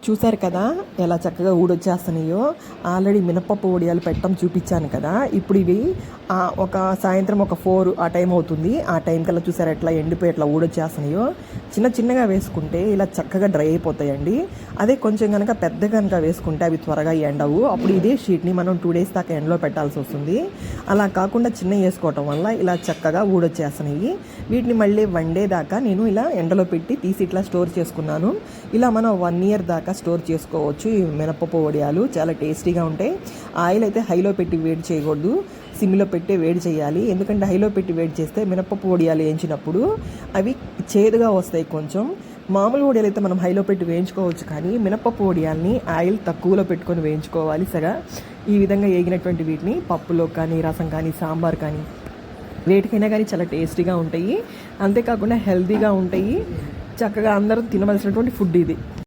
చూసారు కదా ఎలా చక్కగా ఊడొచ్చేస్తున్నాయో. ఆల్రెడీ మినపప్పు వడియాలు పెట్టడం చూపించాను కదా. ఇప్పుడు ఇవి ఒక సాయంత్రం ఒక 4 ఆ టైం అవుతుంది. ఆ టైం కల్లా చూసారు ఎట్లా ఎండిపోయి ఎట్లా ఊడొచ్చేస్తున్నాయో. చిన్న చిన్నగా వేసుకుంటే ఇలా చక్కగా డ్రై అయిపోతాయండి. అదే కొంచెం కనుక పెద్ద కనుక వేసుకుంటే అవి త్వరగా ఎండవు. అప్పుడు ఇదే షీట్ని మనం 2 days దాకా ఎండలో పెట్టాల్సి వస్తుంది. అలా కాకుండా చిన్న వేసుకోవటం వల్ల ఇలా చక్కగా ఊడొచ్చేస్తున్నాయి. వీటిని మళ్ళీ వండేదాకా నేను ఇలా ఎండలో పెట్టి తీసి ఇట్లా స్టోర్ చేసుకున్నాను. ఇలా మనం 1 year దాకా స్టోర్ చేసుకోవచ్చు. ఈ మినపప్పు వడియాలు చాలా టేస్టీగా ఉంటాయి. ఆయిల్ అయితే హైలో పెట్టి వేడి చేయకూడదు, సిమ్లో పెట్టి వేడి చేయాలి. ఎందుకంటే హైలో పెట్టి వేడి చేస్తే మినపప్పు వడియాలు వేయించినప్పుడు అవి చేదుగా వస్తాయి. కొంచెం మామూలు వడియాలు అయితే మనం హైలో పెట్టి వేయించుకోవచ్చు, కానీ మినపప్పు వడియాల్ని ఆయిల్ తక్కువలో పెట్టుకొని వేయించుకోవాలి. సగా ఈ విధంగా వేగినటువంటి వీటిని పప్పులో కానీ, రసం కానీ, సాంబార్ కానీ వేటికైనా కానీ చాలా టేస్టీగా ఉంటాయి. అంతేకాకుండా హెల్తీగా ఉంటాయి. చక్కగా అందరూ తినవలసినటువంటి ఫుడ్ ఇది.